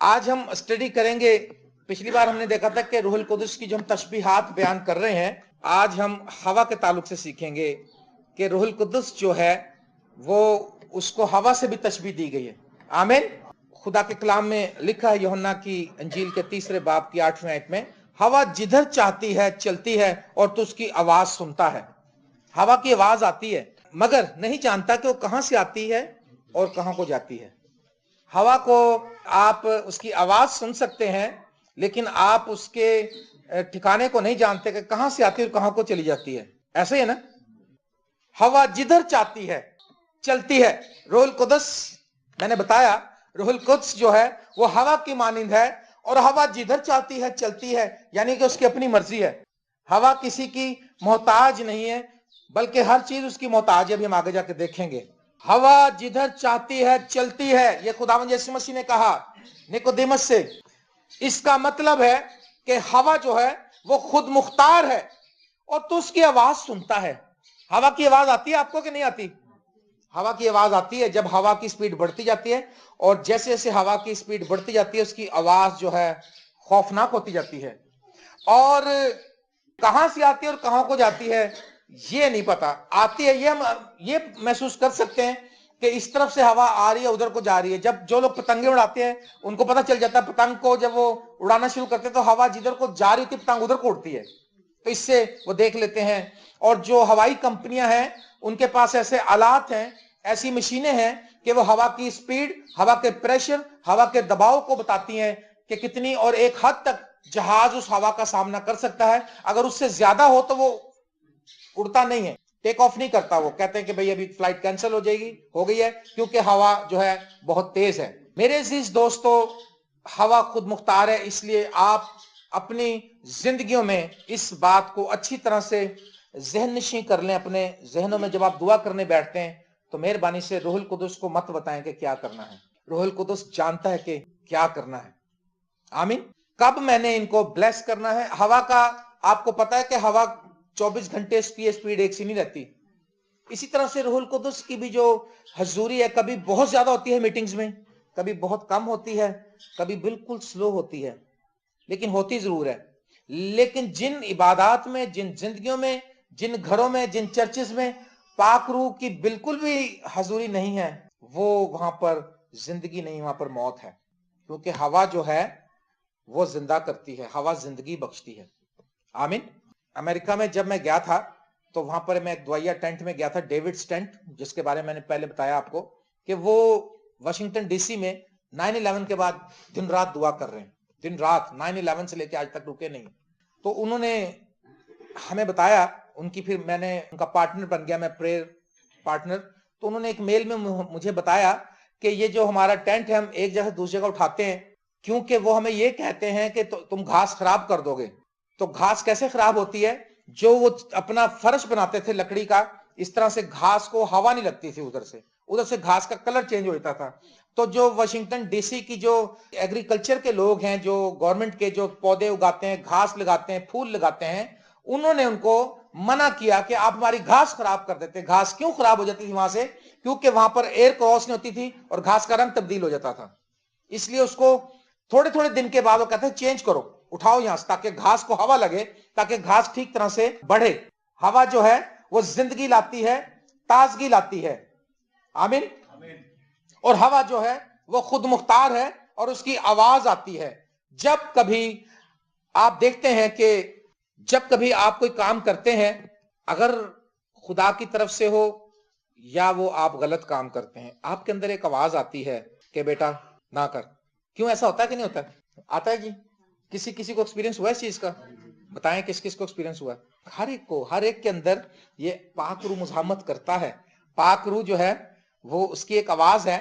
آج ہم اسٹڈی کریں گے. پچھلی بار ہم نے دیکھا تھا کہ روح القدس کی جو ہم تشبیہات بیان کر رہے ہیں، آج ہم ہوا کے تعلق سے سیکھیں گے کہ روح القدس جو ہے وہ اس کو ہوا سے بھی تشبیہ دی گئی ہے. آمین. خدا کے کلام میں لکھا ہے یوحنا کی انجیل کے 3 باب کی 8ویں آیت میں، ہوا جدھر چاہتی ہے چلتی ہے اور تو اس کی آواز سنتا ہے. ہوا کی آواز آتی ہے مگر نہیں جانتا کہ وہ کہاں سے آتی ہے اور کہاں کو جاتی ہے. ہوا کو آپ اس کی آواز سن سکتے ہیں لیکن آپ اس کے ٹھکانے کو نہیں جانتے کہ کہاں سے آتی ہے اور کہاں کو چلی جاتی ہے. ایسے ہی ہے نا. ہوا جدھر چاہتی ہے چلتی ہے. روح القدس، میں نے بتایا روح القدس جو ہے وہ ہوا کی مانند ہے، اور ہوا جدھر چاہتی ہے چلتی ہے، یعنی کہ اس کی اپنی مرضی ہے. ہوا کسی کی محتاج نہیں ہے بلکہ ہر چیز اس کی محتاج ہے. ابھی ہم آگے جا کے دیکھیں گے. ہوا جدھر چاہتی ہے چلتی ہے، یہ خداوند یسوع مسیح نے کہا نیکودیمس سے. اس کا مطلب ہے کہ ہوا جو ہے وہ خود مختار ہے اور تو اس کی آواز سنتا ہے. ہوا کی آواز آتی ہے آپ کو کہ نہیں آتی؟ ہوا کی آواز آتی ہے جب ہوا کی سپیڈ بڑھتی جاتی ہے، اور جیسے جیسے ہوا کی سپیڈ بڑھتی جاتی ہے اس کی آواز جو ہے خوفناک ہوتی جاتی ہے. اور کہاں سے آتی ہے اور کہاں کو جاتی ہے یہ نہیں پتا. آتی ہے یہ محسوس کر سکتے ہیں کہ اس طرف سے ہوا آ رہی ہے ادھر کو جا رہی ہے. جب جو لوگ پتنگیں اڑاتے ہیں ان کو پتا چل جاتا ہے پتنگ کو جب وہ اڑانا شروع کرتے ہیں تو ہوا جدھر کو جا رہی ہوتی پتنگ ادھر کو اڑتی ہے. تو اس سے وہ دیکھ لیتے ہیں. اور جو ہوائی کمپنیاں ہیں ان کے پاس ایسے آلات ہیں، ایسی مشینیں ہیں کہ وہ ہوا کی سپیڈ، ہوا کے پریشر، ہوا کے دباؤ کو بتاتی ہیں کہ کتنی، اور ایک حد تک جہاز اس ہوا کا سامنا کر سکتا ہے. اگر اس سے زیادہ ہو تو وہ اڑتا نہیں ہے، ٹیک آف نہیں کرتا. وہ کہتے ہیں کہ بھئی ابھی فلائٹ کینسل ہو گئی ہے کیونکہ ہوا جو ہے بہت تیز ہے. میرے عزیز دوستو، ہوا خود مختار ہے، اس لیے آپ اپنی زندگیوں میں اس بات کو اچھی طرح سے ذہن نشین کر لیں. اپنے ذہنوں میں جب آپ دعا کرنے بیٹھتے ہیں تو مہربانی سے روح القدس کو مت بتائیں کہ کیا کرنا ہے. روح القدس جانتا ہے کہ کیا کرنا ہے. آمین. کب میں نے ان کو بلیس کرنا ہے. ہوا کا آپ کو پتا ہے کہ ہوا 24 گھنٹے اس کی سپیڈ ایک سی نہیں رہتی. اسی طرح سے روح القدس کی بھی جو حضوری ہے کبھی بہت زیادہ ہوتی ہے میٹنگز میں، کبھی بہت کم ہوتی ہے، کبھی بالکل سلو ہوتی ہے، لیکن ہوتی ضرور ہے. لیکن جن عبادات میں، جن زندگیوں میں، جن گھروں میں، جن چرچز میں پاک روح کی بالکل بھی حضوری نہیں ہے، وہ وہاں پر زندگی نہیں، وہاں پر موت ہے. کیونکہ ہوا جو ہے وہ زندہ کرتی ہے، ہوا زندگی بخشتی ہے. آمین. امریکہ میں جب میں گیا تھا تو وہاں پر میں ایک دعائیہ ٹینٹ میں گیا تھا، ڈیوڈز ٹینٹ، جس کے بارے میں نے پہلے بتایا آپ کو کہ وہ واشنگٹن ڈی سی میں 9/11 کے بعد دن رات دعا کر رہے ہیں. دن رات 9/11 سے لے کے آج تک رکے نہیں. تو انہوں نے ہمیں بتایا، ان کی پھر میں نے ان کا پارٹنر بن گیا، میں پریئر پارٹنر. تو انہوں نے ایک میل میں مجھے بتایا کہ یہ جو ہمارا ٹینٹ ہے ہم ایک جگہ دوسری جگہ اٹھاتے ہیں کیونکہ وہ ہمیں یہ کہتے ہیں کہ تم گھاس خراب کر دو گے. تو گھاس کیسے خراب ہوتی ہے؟ جو وہ اپنا فرش بناتے تھے لکڑی کا، اس طرح سے گھاس کو ہوا نہیں لگتی تھی، ادھر سے گھاس کا کلر چینج ہو جاتا تھا. تو جو واشنگٹن ڈی سی کی جو ایگریکلچر کے لوگ ہیں، جو گورنمنٹ کے جو پودے اگاتے ہیں، گھاس لگاتے ہیں، پھول لگاتے ہیں، انہوں نے ان کو منع کیا کہ آپ ہماری گھاس خراب کر دیتے. گھاس کیوں خراب ہو جاتی تھی وہاں سے؟ کیونکہ وہاں پر ایئر کراس نہیں ہوتی تھی اور گھاس کا رنگ تبدیل ہو جاتا تھا. اس لیے اس کو تھوڑے تھوڑے دن کے بعد وہ کہتے ہیں چینج کرو، اٹھاؤ یہاں سے، تاکہ گھاس کو ہوا لگے، تاکہ گھاس ٹھیک طرح سے بڑھے. ہوا جو ہے وہ زندگی لاتی ہے، تازگی لاتی ہے. آمین. اور ہوا جو ہے وہ خود مختار ہے اور اس کی آواز آتی ہے. جب کبھی آپ دیکھتے ہیں کہ جب کبھی آپ کوئی کام کرتے ہیں، اگر خدا کی طرف سے ہو یا وہ آپ غلط کام کرتے ہیں، آپ کے اندر ایک آواز آتی ہے کہ بیٹا نہ کر. کیوں ایسا ہوتا ہے کہ نہیں ہوتا؟ آتا ہے جی. کسی کو ایکسپیرینس ہوا اس چیز کا؟ بتائیں کس کس کو ایکسپیرینس ہوا؟ ہر ایک کو، ہر ایک کے اندر یہ پاک روح مزاحمت کرتا ہے. پاک روح جو ہے وہ اس کی ایک آواز ہے.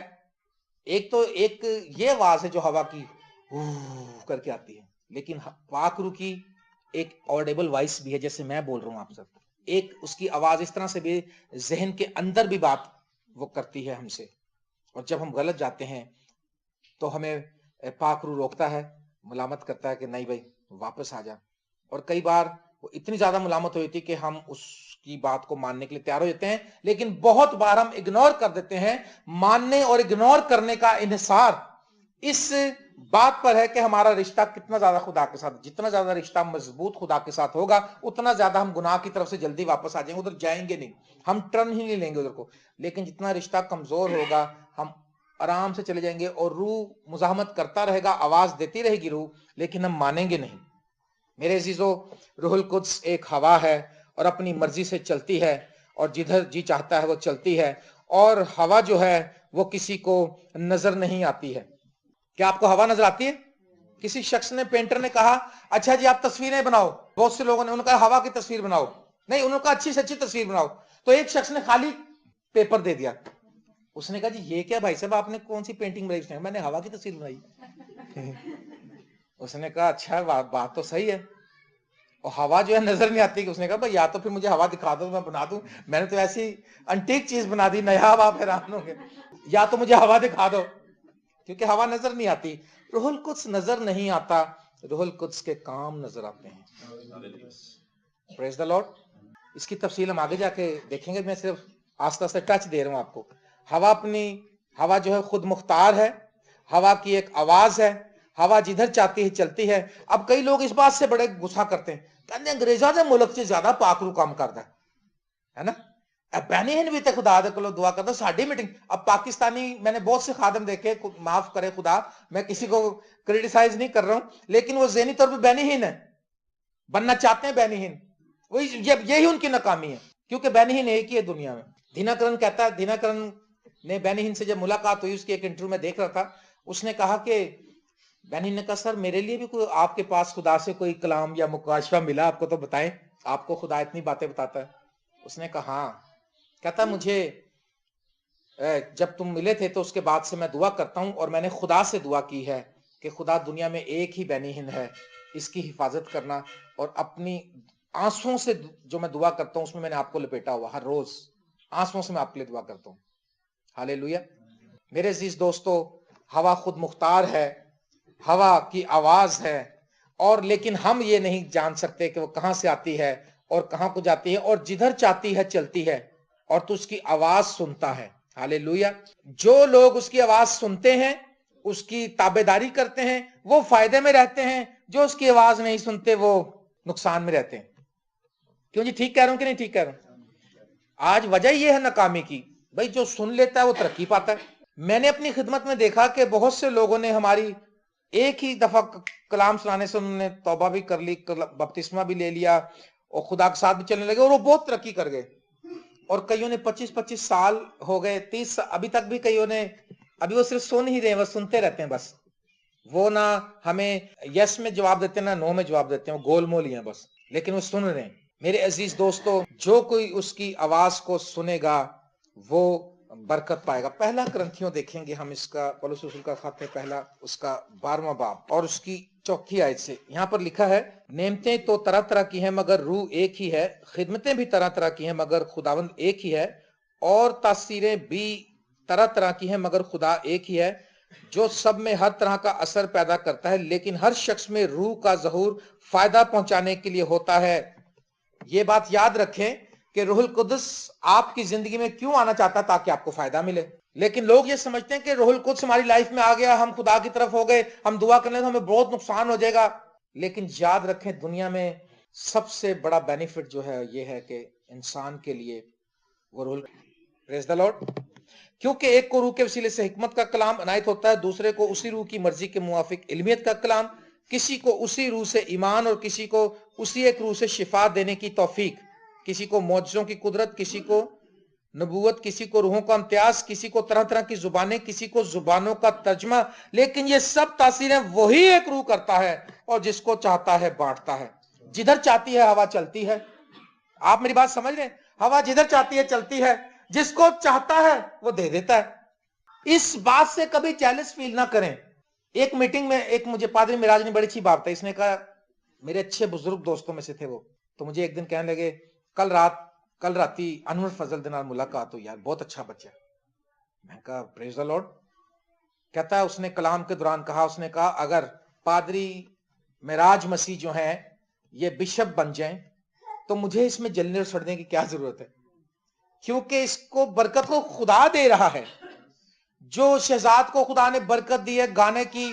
ایک یہ آواز ہے جو ہوا کی کر کے آتی ہے، لیکن پاک روح کی ایک آڈیبل وائس بھی ہے، جیسے میں بول رہا ہوں آپ سب. ایک اس کی آواز اس طرح سے بھی ذہن کے اندر بھی بات وہ کرتی ہے ہم سے. اور جب ہم غلط جاتے ہیں تو ہمیں پاک روح روکتا ہے، ملامت کرتا ہے کہ نہیں بھائی واپس آ جا. اور کئی بار وہ اتنی زیادہ ملامت ہوئی تھی کہ ہم اس کی بات کو ماننے کے لیے تیار ہو جاتے ہیں، لیکن بہت بار ہم اگنور کر دیتے ہیں. ماننے اور اگنور کرنے کا انحصار اس بات پر ہے کہ ہمارا رشتہ کتنا زیادہ خدا کے ساتھ، جتنا زیادہ رشتہ مضبوط خدا کے ساتھ ہوگا اتنا زیادہ ہم گناہ کی طرف سے جلدی واپس آ جائیں گے، ادھر جائیں گے نہیں، ہم ٹرن ہی نہیں لیں گے ادھر کو. لیکن جتنا رشتہ کمزور ہوگا ہم آرام سے چلے جائیں گے، اور روح مزاحمت کرتا رہے گا، آواز دیتی رہے گی روح، لیکن ہم مانیں گے نہیں. میرے عزیزو، روح القدس ایک ہوا ہے اور اپنی مرضی سے چلتی ہے، اور جدھر جی چاہتا ہے وہ چلتی ہے. اور ہوا جو ہے وہ کسی کو نظر نہیں آتی ہے. کیا آپ کو ہوا نظر آتی ہے؟ کسی شخص نے، پینٹر نے کہا اچھا جی آپ تصویریں بناؤ، بہت سے لوگوں نے انہوں نے کہا ہوا کی تصویر بناؤ، نہیں انہوں نے کہا اچھی سے اچھی تصویر بناؤ. تو ایک شخص نے خالی پیپر دے دیا. اس نے کہا جی یہ کیا بھائی صاحب آپ نے کون سی پینٹنگ بنائی؟ اس نے کہا میں نے ہوا کی تصویر بنائی. اس نے کہا اچھا بات تو صحیح ہے، اور ہوا جو ہے نظر نہیں آتی. کہ اس نے کہا بھائی یا تو پھر مجھے ہوا دکھا دو میں بنا دوں، میں نے تو ایسی انٹیک چیز بنا دی نایاب، آپ حیران ہوں گے. یا تو مجھے ہوا دکھا دو، کیونکہ ہوا نظر نہیں آتی. روح القدس نظر نہیں آتا، روح القدس کے کام نظر آتے ہیں. پریز دی لارڈ. اس کی تفصیل ہم آگے جا کے دیکھیں گے، میں صرف آستہ آستہ ٹچ دے رہا ہوں آپ کو. ہوا جو ہے خود مختار ہے، ہوا کی ایک آواز ہے، ہوا جدھر چاہتی ہے چلتی ہے. اب کئی لوگ اس بات سے بڑے غصہ کرتے ہیں، کہتے ہیں انگریزاں دے ملک سے زیادہ پاک روح کام کرتا ہے نا. بینی ہن بھی تے خدا دے کولوں دعا کرتا ساڈی میٹنگ. اب پاکستانی میں نے بہت سے خادم دیکھے، معاف کرے خدا، میں کسی کو کریٹیسائز نہیں کر رہا ہوں، لیکن وہ ذہنی طور پہ بینی ہن ہے، بننا چاہتے ہیں بینی ہن. یہی ان کی ناکامی ہے، کیونکہ بینی ہن ایک ہی ہے دنیا میں. دیناکرن کہتا ہے، دیناکرن نے بینی ہن سے جب ملاقات ہوئی، اس کی ایک انٹرویو میں دیکھ رہا تھا، اس نے کہا کہ بینی ہن نے کہا سر میرے لیے بھی کوئی آپ کے پاس خدا سے کوئی کلام یا مکاشفہ ملا آپ کو تو بتائیں، آپ کو خدا اتنی باتیں بتاتا ہے. اس نے کہا ہاں. کہتا مجھے جب تم ملے تھے تو اس کے بعد سے میں دعا کرتا ہوں، اور میں نے خدا سے دعا کی ہے کہ خدا دنیا میں ایک ہی بینی ہن ہے، اس کی حفاظت کرنا. اور اپنی آنسوؤں سے جو میں دعا کرتا ہوں اس میں نے آپ کو لپیٹا ہوا، ہر روز آنسوؤں سے میں آپ کے لیے دعا کرتا ہوں. ہاللیلویا. میرے عزیز دوستو، ہوا خود مختار ہے، ہوا کی آواز ہے، اور لیکن ہم یہ نہیں جان سکتے کہ وہ کہاں سے آتی ہے اور کہاں کو جاتی ہے، اور جدھر چاہتی ہے چلتی ہے، اور تو اس کی آواز سنتا ہے. ہاللیلویا. جو لوگ اس کی آواز سنتے ہیں، اس کی تابعداری کرتے ہیں، وہ فائدے میں رہتے ہیں. جو اس کی آواز نہیں سنتے وہ نقصان میں رہتے ہیں. کیوں جی ٹھیک کہہ رہا ہوں کہ نہیں ٹھیک کہہ رہا ہوں؟ آج وجہ یہ ہے ناکامی کی، بھائی جو سن لیتا ہے وہ ترقی پاتا ہے. میں نے اپنی خدمت میں دیکھا کہ بہت سے لوگوں نے ہماری ایک ہی دفعہ کلام سنانے سے انہوں نے توبہ بھی کر لی، بپتسمہ بھی لے لیا، اور خدا کے ساتھ بھی چلنے لگے، اور وہ بہت ترقی کر گئے. اور کئیوں نے 25-25 سال ہو گئے، 30 ابھی تک بھی کئیوں نے، ابھی وہ صرف سن ہی رہے ہیں، وہ سنتے رہتے ہیں بس. وہ نہ ہمیں یس میں جواب دیتے ہیں نہ نو میں جواب دیتے ہیں، وہ گول مول ہی ہیں بس، لیکن وہ سن رہے ہیں. میرے عزیز دوستو، جو کوئی اس کی آواز کو سنے گا وہ برکت پائے گا. پہلا کرنتھیوں دیکھیں گے ہم، اس کا پولس رسول کا خط ہے پہلا، اس کا 12واں باب اور اس کی 4 آیت سے. یہاں پر لکھا ہے نعمتیں تو طرح طرح کی ہیں مگر روح ایک ہی ہے، خدمتیں بھی طرح طرح کی ہیں مگر خداوند ایک ہی ہے، اور تاثیریں بھی طرح طرح کی ہیں مگر خدا ایک ہی ہے، جو سب میں ہر طرح کا اثر پیدا کرتا ہے، لیکن ہر شخص میں روح کا ظہور فائدہ پہنچانے کے لیے ہوتا ہے. یہ بات یاد رکھیں کہ روح القدس آپ کی زندگی میں کیوں آنا چاہتا تاکہ آپ کو فائدہ ملے. لیکن لوگ یہ سمجھتے ہیں کہ روح القدس ہماری لائف میں آ گیا، ہم خدا کی طرف ہو گئے، ہم دعا کرنے تو ہمیں بہت نقصان ہو جائے گا. لیکن یاد رکھیں دنیا میں سب سے بڑا بینیفٹ جو ہے یہ ہے کہ انسان کے لیے وہ روح. پریز دی لارڈ. کیونکہ ایک کو روح کے وسیلے سے حکمت کا کلام عنایت ہوتا ہے، دوسرے کو اسی روح کی مرضی کے موافق علمیت کا کلام، کسی کو اسی روح سے ایمان، اور کسی کو اسی ایک روح سے شفا دینے کی توفیق، کسی کو معجزوں کی قدرت، کسی کو نبوت، کسی کو روحوں کا امتیاز، کسی کو طرح طرح کی زبانیں، کسی کو زبانوں کا ترجمہ. لیکن یہ سب تاثیریں وہی ایک روح کرتا ہے، اور جس کو چاہتا ہے بانٹتا ہے. جدھر چاہتی ہے ہوا چلتی ہے. آپ میری بات سمجھ رہے ہیں؟ ہوا جدھر چاہتی ہے چلتی ہے، جس کو چاہتا ہے وہ دے دیتا ہے. اس بات سے کبھی چیلنج فیل نہ کریں. ایک میٹنگ میں ایک مجھے پادری مراج نے بڑی اچھی بات ہے، اس نے کہا، میرے اچھے بزرگ دوستوں میں سے تھے وہ، تو مجھے ایک دن کہنے لگے کل راتی انور فضل دے نال ملاقات ہوئی، یار بہت اچھا بچہ. میں کہا پریز دی لارڈ. کہتا ہے اس نے کلام کے دوران کہا، اس نے کہا اگر پادری معراج مسیح جو ہیں یہ بشپ بن جائیں تو مجھے اس میں جلنے اور سڑنے کی کیا ضرورت ہے، کیونکہ اس کو برکت کو خدا دے رہا ہے. جو شہزاد کو خدا نے برکت دی ہے گانے کی،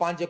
5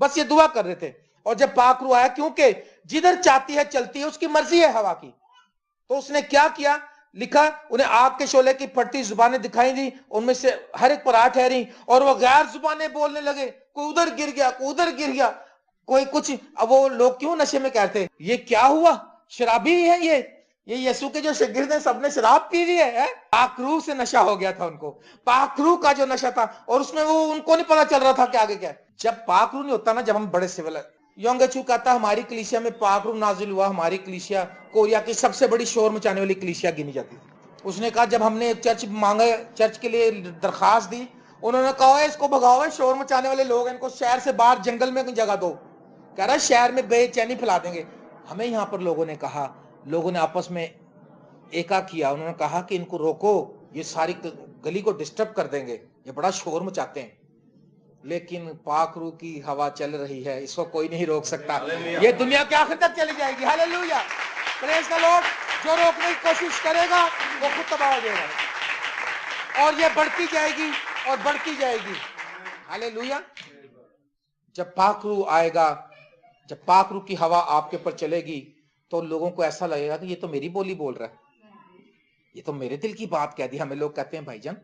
بس یہ دعا کر رہے تھے. اور جب پاک روح آیا, کیونکہ جدھر چاہتی ہے چلتی ہے, اس کی مرضی ہے ہوا کی, تو اس نے کیا کیا, لکھا انہیں آگ کے شعلے کی پھٹتی زبانیں دکھائی دی, ان میں سے ہر ایک پر آ ٹھہری, اور وہ غیر زبانیں بولنے لگے, کوئی ادھر گر گیا, کوئی ادھر گر گیا, کوئی کچھ. اب وہ لوگ کیوں نشے میں کہتے, یہ کیا ہوا, شرابی ہے یہ یسوع کے جو شاگرد ہیں سب نے شراب پی لی ہے. پاک روح سے نشہ ہو گیا تھا ان کو, پاک روح کا جو نشہ تھا, اور اس میں وہ ان کو نہیں پتا چل رہا تھا کہ آگے کیا ہے. جب پاک روح نہیں ہوتا نا, جب ہم بڑے سول یونگچو کہتا ہماری کلیسیا میں پاک روح نازل ہوا, ہماری کلیسیا کوریا کی سب سے بڑی شور مچانے والی کلیسیا گنی جاتی تھی. اس نے کہا جب ہم نے چرچ مانگا, چرچ کے لیے درخواست دی, انہوں نے کہا اس کو بھگاؤ, شور مچانے والے لوگ, ان کو شہر سے باہر جنگل میں جگہ دو. کہہ رہا شہر میں بے چینی پھیلا دیں گے. ہمیں یہاں پر لوگوں نے کہا, لوگوں نے آپس میں ایکا کیا, انہوں نے کہا کہ ان کو روکو, یہ ساری گلی کو ڈسٹرب کر دیں گے, یہ بڑا شور مچاتے ہیں. لیکن پاک روح کی ہوا چل رہی ہے, اس کو کوئی نہیں روک سکتا, یہ دنیا کے آخر تک چلی جائے گی. ہاللیلویا, پریز دی لارڈ. جو روکنے کی کوشش کرے گا وہ خود تباہ ہو جائے گا, اور یہ بڑھتی جائے گی اور بڑھتی جائے گی. ہاللیلویا. جب پاک روح آئے گا, جب پاک روح کی ہوا آپ کے اوپر چلے گی, تو لوگوں کو ایسا لگے گا کہ یہ تو میری بولی بول رہا ہے, یہ تو میرے دل کی بات کہہ دی. ہمیں لوگ کہتے ہیں بھائی جان,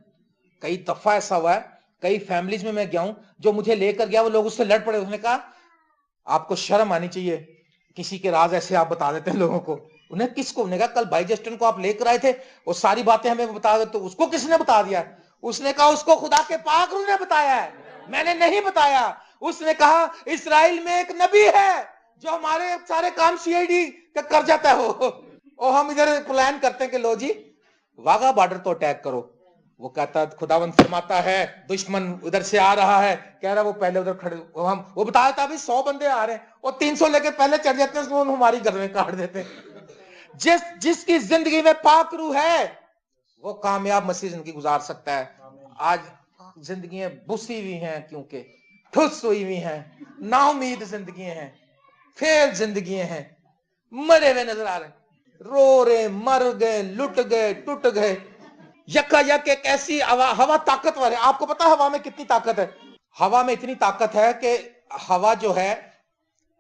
کئی دفعہ ایسا ہوا ہے, کئی فیملیز میں گیا ہوں, جو مجھے لے کر گیا وہ لوگ اس سے لڑ پڑے. اس نے کہا آپ کو شرم آنی چاہیے, کسی کے راز ایسے آپ بتا دیتے ہیں لوگوں کو. انہیں کس کو, انہیں کہا کل بھائی جسٹن کو آپ لے کر آئے تھے, وہ ساری باتیں ہمیں بتا دیتے, تو اس کو کس نے بتا دیا؟ اس نے کہا اس کو خدا کے پاک روح نے بتایا ہے, میں نے نہیں بتایا. اس نے کہا اسرائیل میں ایک نبی ہے جو ہمارے سارے کام سی آئی ڈی کر جاتا ہے, اور ہم ادھر پلان کرتے ہیں کہ لو جی واگا بارڈر تو اٹیک کرو. وہ کہتا خداوند فرماتا ہے دشمن ادھر سے آ رہا ہے, کہہ رہا وہ پہلے ادھر کھڑے, وہ بتایا تھا ابھی 100 بندے آ رہے ہیں, اور 300 لے کے پہلے چڑھ جاتے ہیں, اس ہماری گردنیں کاٹ دیتے ہیں. جس کی زندگی میں پاک روح ہے وہ کامیاب مسیح زندگی گزار سکتا ہے. آج زندگیاں بسی ہوئی ہیں, کیونکہ ٹھس ہوئی ہوئی ہیں, نا امید زندگیاں ہیں, فیل زندگیاں ہیں, مرے ہوئے نظر آ رہے ہیں, رو رہے, مر گئے, لٹ گئے, ٹوٹ گئے. یکا یک ایک ایسی ہوا طاقتور ہے. آپ کو پتا ہوا میں کتنی طاقت ہے؟ ہوا میں اتنی طاقت ہے کہ ہوا جو ہے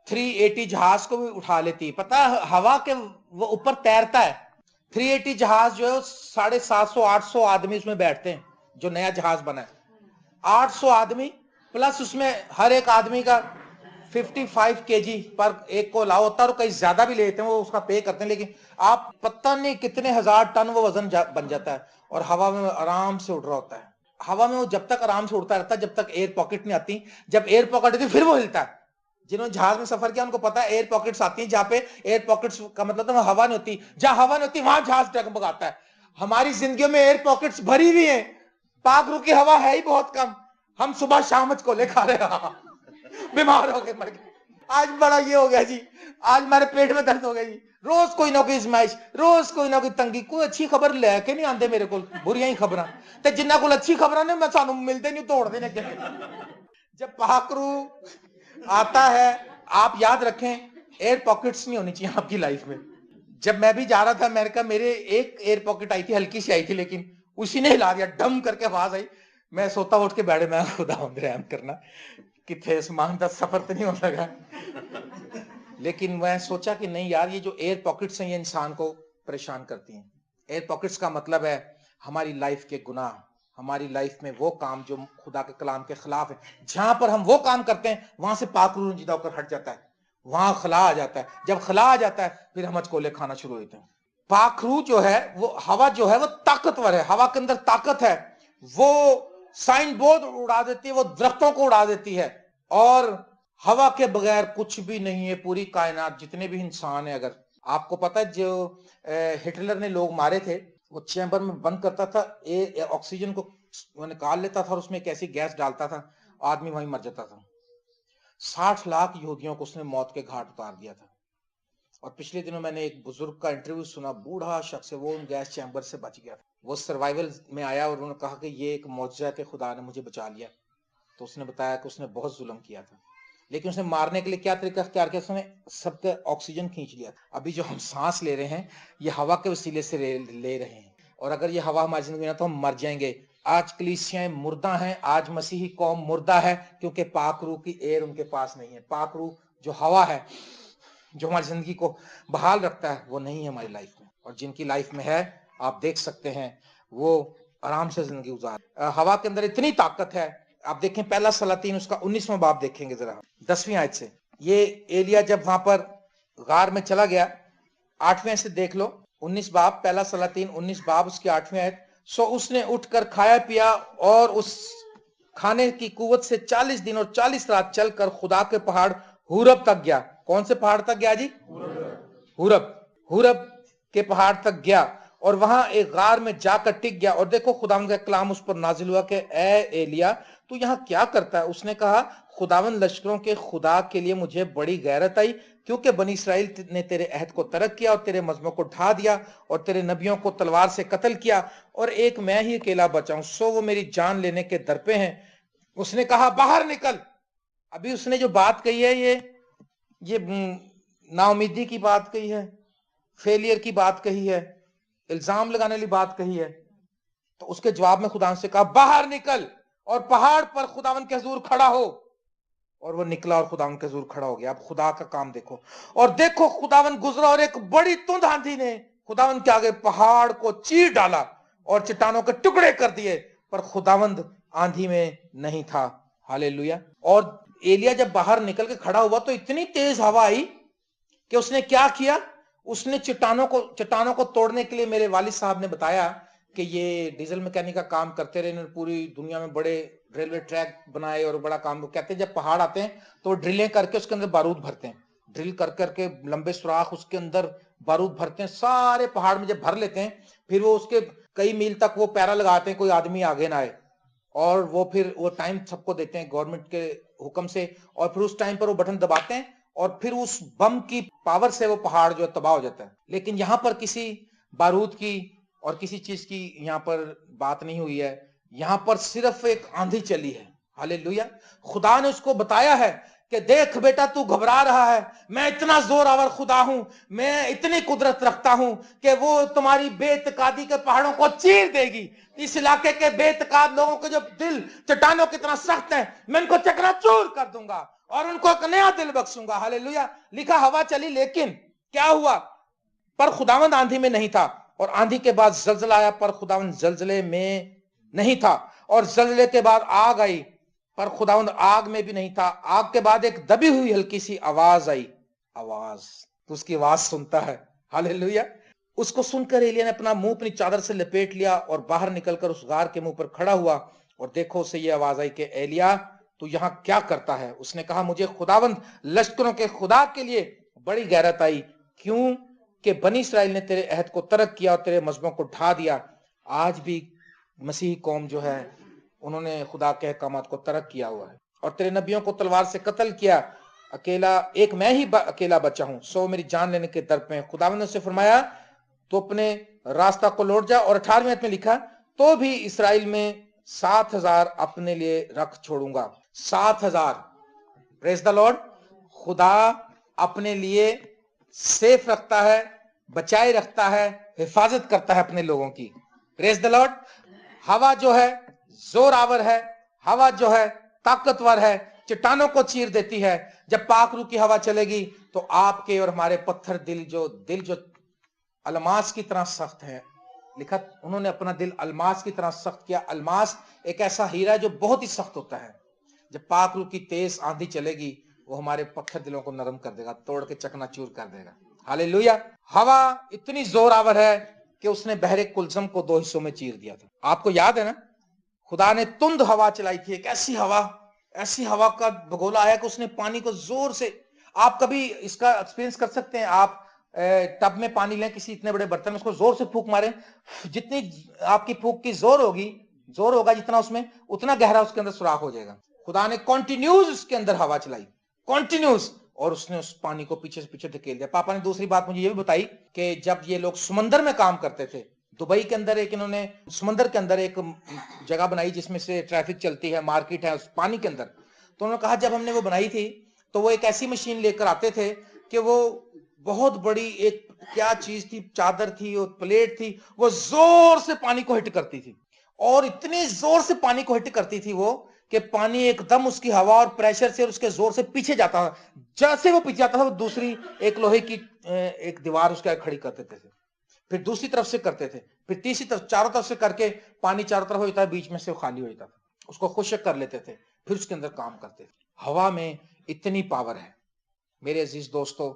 380 جہاز کو بھی اٹھا لیتی. پتا ہوا کے وہ اوپر تیرتا ہے. 380 جہاز جو ہے 750 800 آدمی اس میں بیٹھتے ہیں, جو نیا جہاز بنا ہے. 800 آدمی پلس اس میں ہر ایک آدمی کا 55 kg پر ایک کو لاؤ ہوتا ہے, اور کئی زیادہ بھی لیتے ہیں, وہ اس کا پے کرتے ہیں. لیکن آپ پتہ نہیں کتنے ہزار ٹن وہ وزن بن جاتا ہے, اور ہوا میں آرام سے اڑ رہا ہوتا ہے. ہوا میں وہ جب تک آرام سے اڑتا رہتا ہے جب تک ایئر پاکٹ نہیں آتی. جب ایئر پاکٹ آتی پھر وہ ہلتا ہے. جنہوں نے جہاز میں سفر کیا ان کو پتا ہے ایئر پاکٹس آتی ہیں, جہاں پہ ایئر پاکٹس کا مطلب ہے ہوا نہیں ہوتی, جہاں ہوا نہیں ہوتی وہاں جہاز ڈگمگاتا ہے. ہماری زندگیوں میں ایئر پاکٹس بھری ہوئی ہیں, پاک روح کی ہوا ہے ہی بہت کم. ہم صبح شام کو لے کھا رہے ہیں, بیمار ہو گئے, مر گئے. آج بڑا یہ ہو گیا جی, آج ہمارے پیٹ میں درد ہو گیا جی, روز کوئی نہ کوئی ازمائش, روز کوئی نہ کوئی تنگی. کوئی اچھی خبر لے کے نہیں آتے میرے کو, بریاں ہی خبراں تے جنہ کو اچھی خبراں نے میں سانو ملتے نہیں, توڑ دینے کے. جب پاک روح آتا ہے, آپ یاد رکھیں ایئر پاکٹس نہیں ہونی چاہیے آپ کی لائف میں. جب میں بھی جا رہا تھا امریکہ, میرے ایک ایئر پاکٹ آئی تھی, ہلکی سی آئی تھی, لیکن اسی نے ہلا دیا, ڈم کر کے آواز آئی. میں سوتا اٹھ کے بیٹھے, میں خدا رحم کرنا کتنے سمان کا سفر تو نہیں ہو لگا. لیکن میں سوچا کہ نہیں یار, یہ جو ایئر پاکٹس ہیں یہ انسان کو پریشان کرتی ہیں. ایئر پاکٹس کا مطلب ہے ہماری لائف کے گناہ, ہماری لائف میں وہ کام جو خدا کے کلام کے خلاف ہے. جہاں پر ہم وہ کام کرتے ہیں وہاں سے پاک روح جدا ہو کر ہٹ جاتا ہے, وہاں خلا آ جاتا ہے. جب خلا آ جاتا ہے پھر ہم اچکولے کھانا شروع ہوتے ہیں. پاک روح جو ہے وہ ہوا جو ہے وہ طاقتور ہے, ہوا کے اندر طاقت ہے, وہ سائن بورڈ اڑا دیتی ہے, وہ درختوں کو اڑا دیتی ہے. اور ہوا کے بغیر کچھ بھی نہیں ہے. پوری کائنات جتنے بھی انسان ہیں, اگر آپ کو پتا ہے جو ہٹلر نے لوگ مارے تھے, وہ چیمبر میں بند کرتا تھا, آکسیجن کو وہ نکال لیتا تھا اور اس میں ایک ایسی گیس ڈالتا تھا, آدمی وہیں مر جاتا تھا. 60 لاکھ یہودیوں کو اس نے موت کے گھاٹ اتار دیا تھا. اور پچھلے دنوں میں نے ایک بزرگ کا انٹرویو سنا, بوڑھا شخص ہے, وہ گیس چیمبر سے بچ گیا تھا. وہ سروائیول میں آیا اور انہوں نے کہا کہ یہ ایک معجزہ ہے کہ خدا نے مجھے بچا لیا. تو اس نے بتایا کہ اس نے بہت ظلم کیا تھا, لیکن اس نے مارنے کے لیے کیا طریقہ اختیار کیا, اس نے سب کا آکسیجن کھینچ لیا. ابھی جو ہم سانس لے رہے ہیں یہ ہوا کے وسیلے سے لے رہے ہیں, اور اگر یہ ہوا ہماری زندگی میں نہ تو ہم مر جائیں گے. آج کلیسیاں مردہ ہیں, آج مسیحی قوم مردہ ہے, کیونکہ پاک روح کی ایئر ان کے پاس نہیں ہے. پاک روح جو ہوا ہے, جو ہماری زندگی کو بحال رکھتا ہے, وہ نہیں ہے ہماری لائف میں. اور جن کی لائف میں ہے, آپ دیکھ سکتے ہیں وہ آرام سے زندگی گزار. ہوا کے اندر اتنی طاقت ہے. آپ دیکھیں پہلا سلاطین اس کا 19واں باب دیکھیں گے ذرا 10ویں آیت سے. یہ ایلیا جب وہاں پر غار میں چلا گیا, 8ویں سے دیکھ لو, 19 باب, پہلا سلاطین 19 باب اس کی 8ویں آیت. سو اس نے اٹھ کر کھایا پیا اور اس کھانے کی قوت سے 40 دن اور 40 رات چل کر خدا کے پہاڑ ہورب تک گیا. کون سے پہاڑ تک گیا جی؟ ہورب کے پہاڑ تک گیا اور وہاں ایک غار میں جا کر ٹک گیا. اور دیکھو خداوند کا کلام اس پر نازل ہوا کہ اے ایلیا تو یہاں کیا کرتا ہے؟ اس نے کہا خداوند لشکروں کے خدا کے لیے مجھے بڑی غیرت آئی, کیونکہ بنی اسرائیل نے تیرے عہد کو ترک کیا اور تیرے مذہبوں کو ڈھا دیا اور تیرے نبیوں کو تلوار سے قتل کیا, اور ایک میں ہی اکیلا بچا ہوں, سو وہ میری جان لینے کے در پہ ہیں. اس نے کہا باہر نکل. ابھی اس نے جو بات کہی ہے یہ نا امیدی کی بات کہی ہے, فیلئر کی بات کہی ہے, الزام لگانے والی بات کہی ہے. تو اس کے جواب میں خداوند سے کہا باہر نکل اور پہاڑ پر خداوند کے حضور کھڑا ہو. اور وہ نکلا اور خداوند کے حضور کھڑا ہو گیا. اب خدا کا کام دیکھو, اور دیکھو خداوند گزرا اور ایک بڑی تند آندھی نے خداوند کے آگے پہاڑ کو چیر ڈالا اور چٹانوں کے ٹکڑے کر دیے, پر خداوند آندھی میں نہیں تھا. ہاللیلویا. اور ایلیا جب باہر نکل کے کھڑا ہوا تو اتنی تیز ہوا آئی کہ اس نے کیا کیا, اس نے چٹانوں کو توڑنے کے لیے, میرے والد صاحب نے بتایا کہ یہ ڈیزل میکینک کا کام کرتے رہے, انہوں نے پوری دنیا میں بڑے ریلوے ٹریک بنائے اور بڑا کام کہتے ہیں. جب پہاڑ آتے ہیں تو ڈرلیں کر کے اس کے اندر بارود بھرتے ہیں, ڈرل کر کر کے لمبے سوراخ اس کے اندر بارود بھرتے ہیں سارے پہاڑ میں. جب بھر لیتے ہیں پھر وہ اس کے کئی میل تک وہ پیرا لگاتے ہیں کوئی آدمی آگے نہ آئے, اور وہ پھر وہ ٹائم سب کو دیتے ہیں گورنمنٹ کے حکم سے, اور پھر اس ٹائم پر وہ بٹن دباتے ہیں اور پھر اس بم کی پاور سے وہ پہاڑ جو تباہ ہو جاتا ہے. لیکن یہاں پر کسی بارود کی اور کسی چیز کی یہاں پر بات نہیں ہوئی ہے, یہاں پر صرف ایک آندھی چلی ہے. ہاللیلویا. خدا نے اس کو بتایا ہے کہ دیکھ بیٹا تو گھبرا رہا ہے, میں اتنا زور آور خدا ہوں, میں اتنی قدرت رکھتا ہوں کہ وہ تمہاری بے اعتقادی کے پہاڑوں کو چیر دے گی. اس علاقے کے بے اعتقاد لوگوں کے جو دل چٹانوں کی طرح سخت ہیں, میں ان کو چکنا چور کر دوں گا اور ان کو ایک نیا دل بخشوں گا. ہاللیلویا. لکھا ہوا چلی لیکن کیا ہوا, پر خداوند آندھی میں نہیں تھا. اور آندھی کے بعد زلزلہ آیا, پر خداوند زلزلے میں نہیں تھا. اور زلزلے کے بعد آگ آئی, پر خداوند آگ میں بھی نہیں تھا. آگ کے بعد ایک دبی ہوئی ہلکی سی آواز آئی, آواز, تو اس کی آواز سنتا ہے. ہاللیلویا. اس کو سن کر ایلیا نے اپنا منہ اپنی چادر سے لپیٹ لیا اور باہر نکل کر اس غار کے منہ پر کھڑا ہوا. اور دیکھو اسے یہ آواز آئی کہ ایلیا تو یہاں کیا کرتا ہے؟ اس نے کہا مجھے خداوند لشکروں کے خدا کے لیے بڑی غیرت آئی, کیوں کہ بنی اسرائیل نے تیرے عہد کو ترک کیا اور تیرے مذہبوں کو ڈھا دیا. آج بھی مسیحی قوم جو ہے انہوں نے خدا کے احکامات کو ترک کیا ہوا ہے اور تیرے نبیوں کو تلوار سے قتل کیا. ایک میں ہی اکیلا بچا ہوں, سو میری جان لینے کے در پہ ہیں. خداوند نے اسے فرمایا تو اپنے راستہ کو لوٹ جا. اور 18ویں آیت میں لکھا تو بھی اسرائیل میں 7,000 اپنے لیے رکھ چھوڑوں گا. 7,000. پریز دا لارڈ. خدا اپنے لیے سیف رکھتا ہے, بچائے رکھتا ہے, حفاظت کرتا ہے اپنے لوگوں کی. پریز دا لارڈ. ہوا جو ہے زور آور ہے, ہوا جو ہے طاقتور ہے, چٹانوں کو چیر دیتی ہے. جب پاک روح کی ہوا چلے گی تو آپ کے اور ہمارے پتھر دل جو الماس کی طرح سخت ہے, لکھا انہوں نے اپنا دل الماس کی طرح سخت کیا. الماس ایک ایسا ہیرا ہے جو بہت ہی سخت ہوتا ہے. جب پاک روح کی تیز آندھی چلے گی وہ ہمارے پتھر دلوں کو نرم کر دے گا, توڑ کے چکنا چور کر دے گا. ہاللیلویا. ہوا اتنی زور آور ہے کہ اس نے بحر کلزم کو 2 حصوں میں چیر دیا تھا. آپ کو یاد ہے نا, خدا نے تند ہوا چلائی تھی, ایک ایسی ہوا کا بگولا آیا کہ اس نے پانی کو زور سے, آپ کبھی اس کا ایکسپیرینس کر سکتے ہیں. آپ ٹب میں پانی لیں کسی اتنے بڑے برتن میں, اس کو زور سے پھونک ماریں, جتنی آپ کی پھونک کی زور ہوگا جتنا اس میں, اتنا گہرا اس کے اندر سوراخ ہو جائے گا. خدا نے کنٹینیوز اس کے اندر ہوا چلائی, کنٹینیوز, اور اس نے اس پانی کو پیچھے سے پیچھے دھکیل دیا. پاپا نے دوسری بات مجھے یہ بھی بتائی کہ جب یہ لوگ سمندر میں کام کرتے تھے, دبئی کے اندر انہوں نے سمندر کے اندر ایک جگہ بنائی جس میں سے ٹریفک چلتی ہے, مارکیٹ ہے اس پانی کے اندر. تو انہوں نے کہا جب ہم نے وہ بنائی تھی تو وہ ایک ایسی مشین لے کر آتے تھے کہ وہ بہت بڑی ایک کیا چیز تھی, چادر تھی اور پلیٹ تھی, وہ زور سے پانی کو ہٹ کرتی تھی اور اتنی زور سے پانی کو ہٹ کرتی تھی وہ کہ پانی ایک دم اس کی ہوا اور پریشر سے اور اس کے زور سے پیچھے جاتا تھا. جیسے وہ پیچھے جاتا تھا وہ دوسری ایک لوہے کی ایک دیوار اس کے کھڑی کر دیتے تھے, پھر دوسری طرف سے کرتے تھے, پھر تیسری طرف, چاروں طرف سے کر کے پانی چاروں طرف ہو جاتا ہے, بیچ میں سے خالی ہو جاتا تھا, اس کو خشک کر لیتے تھے, پھر اس کے اندر کام کرتے تھے. ہوا میں اتنی پاور ہے میرے عزیز دوستو.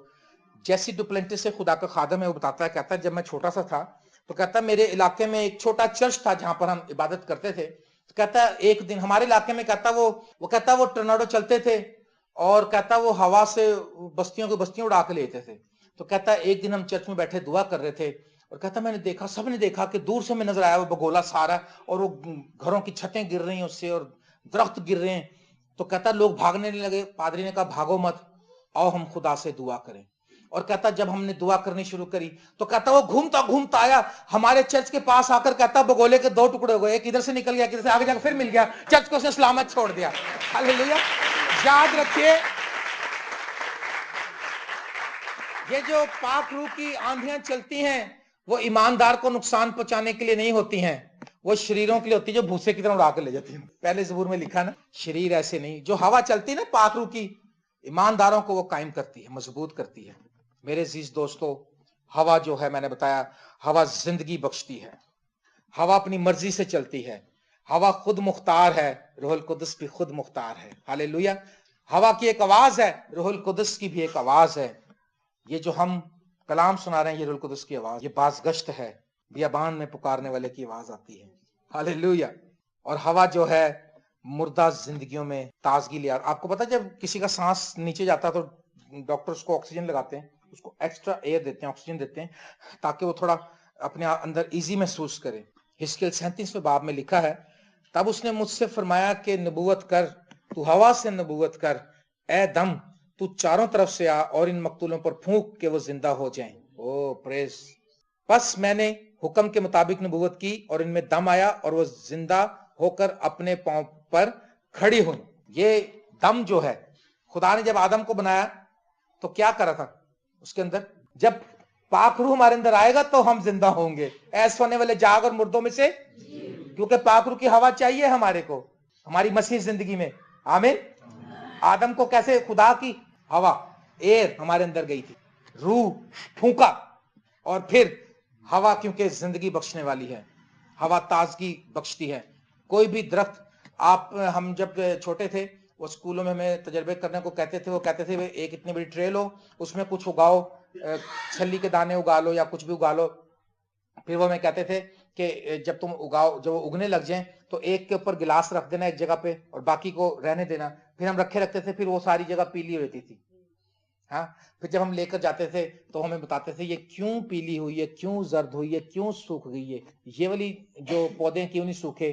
جیسی ڈوپلنٹس سے خدا کا خادم ہے, وہ بتاتا ہے, کہتا ہے جب میں چھوٹا سا تھا تو کہتا ہے میرے علاقے میں ایک چھوٹا چرچ تھا جہاں پر ہم عبادت کرتے تھے. تو کہتا ہے ایک دن ہمارے علاقے میں کہتا وہ ٹورناڈو چلتے تھے اور کہتا وہ ہوا سے بستیوں اڑا کے لیتے تھے. تو کہتا ہے ایک دن ہم چرچ میں بیٹھے دعا کر رہے تھے اور کہتا میں نے دیکھا, سب نے دیکھا کہ دور سے میں نظر آیا وہ بگولا سارا اور وہ گھروں کی چھتیں گر رہی ہیں اس سے اور درخت گر رہے ہیں. تو کہتا لوگ بھاگنے لگے. پادری نے کہا بھاگو مت, آؤ ہم خدا سے دعا کریں. اور کہتا جب ہم نے دعا کرنی شروع کری تو کہتا وہ گھومتا آیا ہمارے چرچ کے پاس آ کر کہتا بگولے کے 2 ٹکڑے ہو گئے, ایک ادھر سے نکل گیا, ادھر سے آگے جا کے پھر مل گیا, چرچ کو اس نے سلامت چھوڑ دیا. ہاللیلویا. یاد رکھیے یہ جو پاک روح کی آندھیاں چلتی ہیں وہ ایماندار کو نقصان پہنچانے کے لیے نہیں ہوتی ہیں, وہ شریروں کے لیے ہوتی ہے جو بھوسے کی طرح اڑا کے لے جاتی ہیں. پہلے زبور میں لکھا نا, شریر ایسے نہیں. جو ہوا چلتی نا پاک روح کی, ایمانداروں کو وہ قائم کرتی ہے, مضبوط کرتی ہے. میرے عزیز دوستو, ہوا جو ہے میں نے بتایا, ہوا زندگی بخشتی ہے, ہوا اپنی مرضی سے چلتی ہے, ہوا خود مختار ہے, روح القدس بھی خود مختار ہے. ہاللیلویا. ہوا کی ایک آواز ہے, روح القدس کی بھی ایک آواز ہے. یہ جو ہم کلام سنا رہے ہیں یہ روح القدس کی آواز, یہ بازگشت ہے, بیابان میں پکارنے والے کی آواز آتی ہے. ہاللیلویا. اور ہوا جو ہے مردہ زندگیوں میں تازگی لے. آپ کو پتا جب کسی کا سانس نیچے جاتا تو ڈاکٹر اس کو آکسیجن لگاتے ہیں, اس کو ایکسٹرا ایئر دیتے ہیں, آکسیجن دیتے ہیں تاکہ وہ تھوڑا اپنے اندر ایزی محسوس کرے. حزقیل 37 باب میں لکھا ہے, تب اس نے مجھ سے فرمایا کہ نبوت کر, تو ہوا سے نبوت کر, اے دم تو چاروں طرف سے آ اور ان مقتولوں پر پھونک کہ وہ زندہ ہو جائیں. او پریز. پس میں نے حکم کے مطابق نبوت کی اور ان میں دم آیا اور وہ زندہ ہو کر اپنے پاؤں پر کھڑی ہوئی. یہ دم جو ہے, خدا نے جب آدم کو بنایا تو کیا کرا تھا اس کے اندر, جب پاک روح ہمارے اندر آئے گا تو ہم زندہ ہوں گے. ایسے ہونے والے جاگ اور مردوں میں سے, کیونکہ پاک روح کی ہوا چاہیے ہمارے کو ہماری مسیح زندگی میں. آمین. آدم کو کیسے خدا کی ہوا, ایئر ہمارے اندر گئی تھی, روح پھونکا, اور پھر ہوا کیونکہ زندگی بخشنے والی ہے, ہوا تازگی بخشتی ہے. کوئی بھی درخت, ہم جب چھوٹے تھے وہ اسکولوں میں ہمیں تجربے کرنے کو کہتے تھے, وہ کہتے تھے ایک اتنی بڑی ٹرے لو, اس میں کچھ اگاؤ, چھلی کے دانے اگا لو یا کچھ بھی اگا لو. پھر وہ ہمیں کہتے تھے کہ جب تم اگاؤ, جب وہ اگنے لگ جائیں تو ایک کے اوپر گلاس رکھ دینا ایک جگہ پہ اور باقی کو رہنے دینا. پھر ہم رکھتے تھے, پھر وہ ساری جگہ پیلی ہو جاتی تھی. ہاں, پھر جب ہم لے کر جاتے تھے تو ہمیں بتاتے تھے یہ کیوں پیلی ہوئی ہے, کیوں زرد ہوئی ہے, کیوں سوکھ گئی ہے. یہ والی جو پودے کیوں نہیں سوکھے,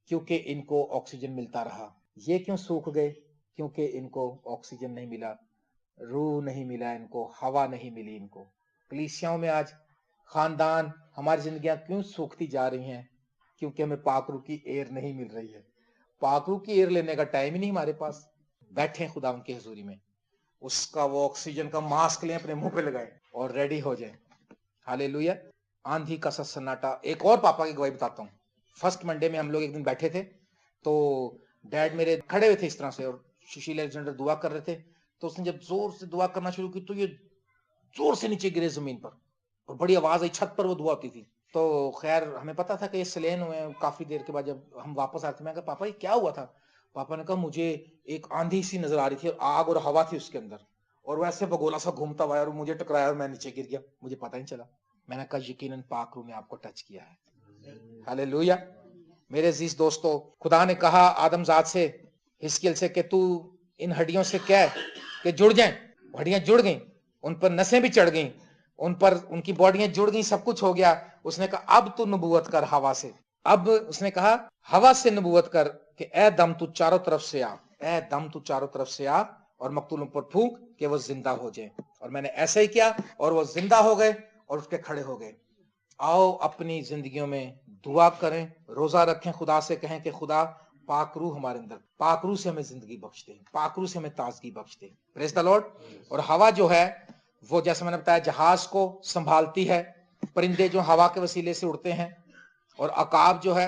کیونکہ ان کو آکسیجن ملتا رہا. یہ کیوں سوکھ گئے, کیونکہ ان کو آکسیجن نہیں ملا, روح نہیں ملا ان کو, ہوا نہیں ملی ان کو. کلیسیاؤں میں آج خاندان, ہماری زندگیاں کیوں سوکھتی جا رہی ہیں, کیونکہ ہمیں پاک روح کی ایئر نہیں مل رہی ہے. پاک روح کی ایئر لینے کا ٹائم ہی نہیں ہمارے پاس. بیٹھیں خدا ان کی حضوری میں, اس کا وہ آکسیجن کا ماسک لیں, اپنے منہ پہ لگائیں اور ریڈی ہو جائیں. ہاللیلویا. آندھی کا سا سناٹا. ایک اور پاپا کی گواہی بتاتا ہوں. فرسٹ منڈے میں ہم لوگ ایک دن بیٹھے تھے تو ڈیڈ میرے کھڑے ہوئے تھے اس طرح سے اور سشیل الیگزینڈر دعا کر رہے تھے. تو اس نے جب زور سے دعا کرنا شروع کی تو یہ زور سے نیچے گرے زمین پر اور بڑی آواز آئی. چھت پر وہ دعا ہوتی تھی. تو خیر ہمیں پتا تھا کہ یہ سلین ہوئے ہیں. کافی دیر کے بعد جب ہم واپس آتے, میں کہا پاپا یہ کیا ہوا تھا. پاپا نے کہا مجھے ایک آندھی سی نظر آ رہی تھی, آگ اور ہوا تھی اس کے اندر, اور وہ ایسے بگولا سا گھومتا ہوا اور مجھے ٹکرایا اور میں نیچے گر گیا, مجھے پتا نہیں چلا. میں نے کہا یقیناً پاک روح نے آپ کو ٹچ کیا ہے. ہاللیلویا. میرے عزیز دوستو, خدا نے کہا آدم ذات سے, حزقیل سے, کہ تو ان ہڈیوں سے کہہ کہ جڑ جائیں. ہڈیاں جڑ گئیں, ان پر نسیں بھی چڑھ گئیں, ان کی باڈیاں جڑ گئیں, سب کچھ ہو گیا. اس نے کہا اب تو نبوت کر ہوا سے. اب اس نے کہا ہوا سے نبوت کر کہ اے دم تو چاروں طرف سے آ, اے دم تو چاروں طرف سے آ اور مقتولوں پر پھونک کہ وہ زندہ ہو جائیں. اور میں نے ایسا ہی کیا اور وہ زندہ ہو گئے اور اٹھ کے کھڑے ہو گئے. آؤ اپنی زندگیوں میں دعا کریں, روزہ رکھیں, خدا سے کہیں کہ خدا پاک روح ہمارے اندر, پاک روح سے ہمیں زندگی بخش دے, پاک روح سے ہمیں تازگی بخش دے. پریز دی لارڈ. اور ہوا جو ہے وہ جیسے میں نے بتایا جہاز کو سنبھالتی ہے, پرندے جو ہوا کے وسیلے سے اڑتے ہیں, اور عقاب جو ہے